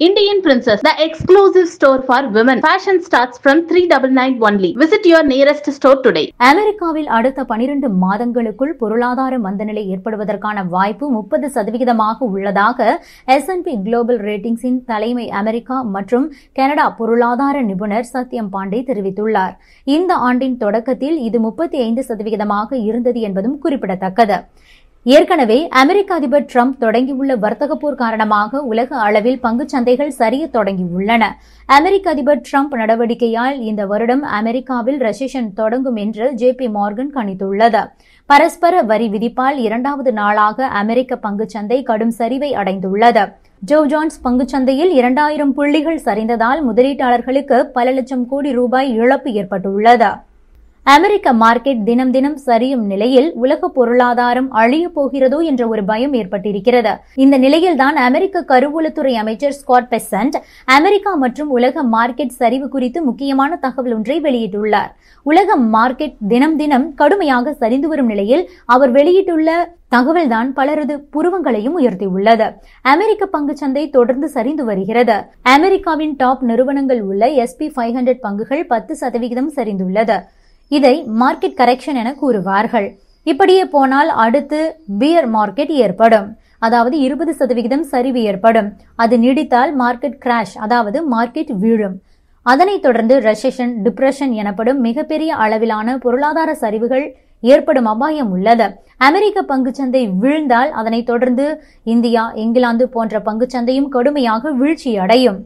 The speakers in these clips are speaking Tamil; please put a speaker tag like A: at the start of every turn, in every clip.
A: Indian Princess, the exclusive store for women. Fashion starts from 399 only. Visit your nearest store today.
B: அமெரிக்காவில் அடுத்த 12 மாதங்களுக்குள் பொருளாதார மந்தநிலை ஏற்படுவதற்கான வாய்ப்பு 30% உள்ளதாக S&P Global Ratingsஇன் தலைமை அமெரிக்கா மற்றும் கனடா பொருளாதார நிபுணர் சத்யம் பாண்டே தெரிவித்துள்ளார். இந்த ஆண்டின் தொடக்கத்தில் இது 35% இருந்தது என்பதும் குறிப்பிடத்தக்கது. ஏற்கனவே அமெரிக்க அதிபர் டிரம்ப் தொடங்கியுள்ள வர்த்தக போர் காரணமாக உலக அளவில் பங்குச் சந்தைகள் சரிய தொடங்கியுள்ளன. அமெரிக்க அதிபர் டிரம்ப் நடவடிக்கையால் இந்த வருடம் அமெரிக்காவில் ரெசெஷன் தொடங்கும் என்று JP Morgan கணித்துள்ளது. பரஸ்பர வரி விதிப்பால் 2வது நாளாக அமெரிக்க பங்குச் சந்தை கடும் சரிவை அடைந்துள்ளது. ஜோ ஜோன்ஸ் பங்குச்சந்தையில் 2000 புள்ளிகள் சரிந்ததால் முதலீட்டாளர்களுக்கு பல லட்சம் கோடி ரூபாய் இழப்பு ஏற்பட்டுள்ளது. அமெரிக்க மார்க்கெட் தினம் தினம் சரியும் நிலையில் உலக பொருளாதாரம் அழியப் போகிறதோ என்ற ஒரு பயம் ஏற்பட்டிருக்கிறது. இந்த நிலையில்தான் அமெரிக்க கருவூலத்துறை அமைச்சர் ஸ்காட் பெசன்ட் அமெரிக்கா மற்றும் உலக மார்க்கெட் சரிவு குறித்து முக்கியமான தகவல் ஒன்றை வெளியிட்டுள்ளார். உலக மார்க்கெட் தினம் தினம் கடுமையாக சரிந்து வரும் நிலையில் அவர் வெளியிட்டுள்ள தகவல்தான் பலரது புருவங்களையும் உயர்த்தியுள்ளது. அமெரிக்க பங்குச்சந்தை தொடர்ந்து சரிந்து வருகிறது. அமெரிக்காவின் டாப் நிறுவனங்கள் உள்ள SP 500 பங்குகள் 10% சரிந்துள்ளது. இதை மார்க்கெட் கரெக்ஷன் என கூறுவார்கள். இப்படியே போனால் அடுத்து பியர் மார்க்கெட் ஏற்படும், அதாவது 20% சரிவு ஏற்படும். அது நீடித்தால் மார்க்கெட் கிராஷ், அதாவது மார்க்கெட் வீழும். அதனைத் தொடர்ந்து ரெசெஷன், டிப்ரெஷன் எனப்படும் மிகப்பெரிய அளவிலான பொருளாதார சரிவுகள் ஏற்படும் அபாயம் உள்ளது. அமெரிக்க பங்குச்சந்தை வீழ்ந்தால் அதனைத் தொடர்ந்து இந்தியா, இங்கிலாந்து போன்ற பங்குச்சந்தையும் கடுமையாக வீழ்ச்சியடையும்.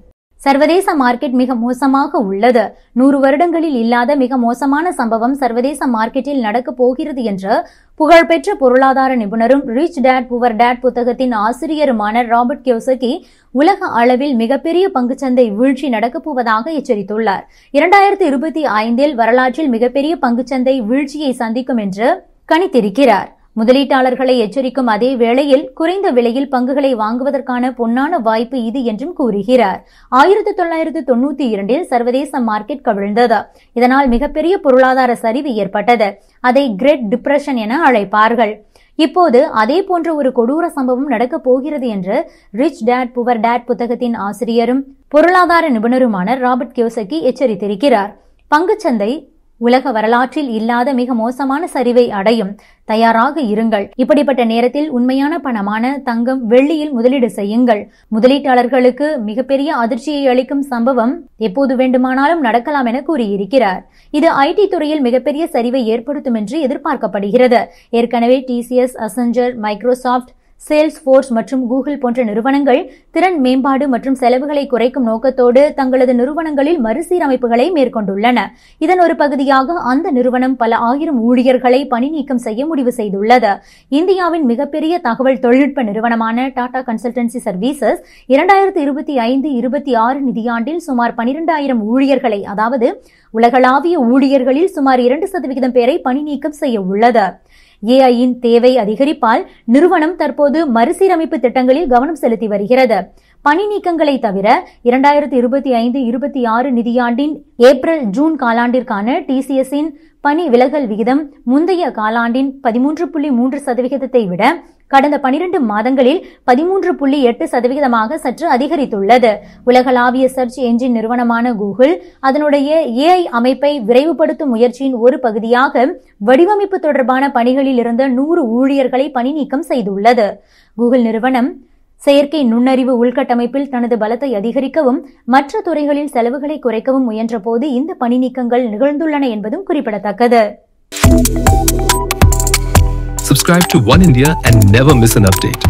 B: சர்வதேச மார்க்கெட் மிக மோசமாக உள்ளது. 100 வருடங்களில் இல்லாத மிக மோசமான சம்பவம் சர்வதேச மார்க்கெட்டில் நடக்கப் போகிறது என்று புகழ்பெற்ற பொருளாதார நிபுணரும் ரிச் டேட் புவர் டேட் புத்தகத்தின் ஆசிரியருமான ராபர்ட் கியோசகி உலக அளவில் மிகப்பெரிய பங்குச்சந்தை வீழ்ச்சி நடக்கப் போவதாக எச்சரித்துள்ளார். 2025 வரலாற்றில் மிகப்பெரிய பங்குச்சந்தை வீழ்ச்சியை சந்திக்கும் என்று கணித்திருக்கிறார். முதலீட்டாளர்களை எச்சரிக்கும் அதே வேளையில் குறைந்த விலையில் பங்குகளை வாங்குவதற்கான பொன்னான வாய்ப்பு இது என்றும் கூறுகிறார். 1992 சர்வதேச மார்க்கெட் கவிழ்ந்தது. இதனால் மிகப்பெரிய பொருளாதார சரிவு ஏற்பட்டது. அதை கிரேட் டிப்ரெஷன் என அழைப்பார்கள். இப்போது அதே போன்ற ஒரு கொடூர சம்பவம் நடக்கப் போகிறது என்று ரிச் டேட் புவர் டேட் புத்தகத்தின் ஆசிரியரும் பொருளாதார நிபுணருமான ராபர்ட் கியோசகி எச்சரித்திருக்கிறார். பங்குச்சந்தை உலக வரலாற்றில் இல்லாத மிக மோசமான சரிவை அடையும். தயாராக இருங்கள். இப்படிப்பட்ட நேரத்தில் உண்மையான பணமான தங்கம், வெள்ளியில் முதலீடு செய்யுங்கள். முதலீட்டாளர்களுக்கு மிகப்பெரிய அதிர்ச்சியை அளிக்கும் சம்பவம் எப்போது வேண்டுமானாலும் நடக்கலாம் என கூறியிருக்கிறார். இது IT துறையில் மிகப்பெரிய சரிவை ஏற்படுத்தும் என்று எதிர்பார்க்கப்படுகிறது. ஏற்கனவே TCS, அசெஞ்சர், மைக்ரோசாப்ட், சேல்ஸ்போர்ஸ் மற்றும் கூகுள் போன்ற நிறுவனங்கள் திறன் மேம்பாடு மற்றும் செலவுகளை குறைக்கும் நோக்கத்தோடு தங்களது நிறுவனங்களில் மறுசீரமைப்புகளை மேற்கொண்டுள்ளன. இதன் ஒரு பகுதியாக அந்த நிறுவனம் பல 1000 ஊழியர்களை பணி நீக்கம் செய்ய முடிவு செய்துள்ளது. இந்தியாவின் மிகப்பெரிய தகவல் தொழில்நுட்ப நிறுவனமான டாடா கன்சல்டன்சி சர்வீசஸ் 2025-26 நிதியாண்டில் சுமார் 12,000 ஊழியர்களை, அதாவது உலகளாவிய ஊழியர்களில் சுமார் 2% பேரை பணி நீக்கம் செய்ய உள்ளது. AI-யின் தேவை அதிகரிப்பால் நிறுவனம் தற்போது மறுசீரமைப்பு திட்டங்களில் கவனம் செலுத்தி வருகிறது. பணி நீக்கங்களை தவிர 2025-26 நிதியாண்டின் ஏப்ரல்-ஜூன் காலாண்டிற்கான TCS-இன் பணி விலகல் விகிதம் முந்தைய காலாண்டின் 13.3% விட கடந்த 12 மாதங்களில் 13.8% சற்று அதிகரித்துள்ளது. உலகளாவிய சர்ச் என்ஜின் நிறுவனமான கூகுள் அதனுடைய AI அமைப்பை விரைவுபடுத்தும் முயற்சியின் ஒரு பகுதியாக வடிவமைப்பு தொடர்பான பணிகளில் இருந்த 100 ஊழியர்களை பணி நீக்கம் செய்துள்ளது. கூகுள் நிறுவனம் செயற்கை நுண்ணறிவு உள்கட்டமைப்பில் தனது பலத்தை அதிகரிக்கவும் மற்ற துறைகளில் செலவுகளை குறைக்கவும் முயன்ற போது இந்த பணி நீக்கங்கள் நிகழ்ந்துள்ளன என்பதும் குறிப்பிடத்தக்கது.
C: Subscribe to One India and never miss an update.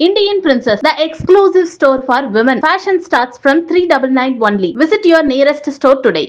A: Indian Princess, the exclusive store for women. Fashion starts from 399 only. Visit your nearest store today.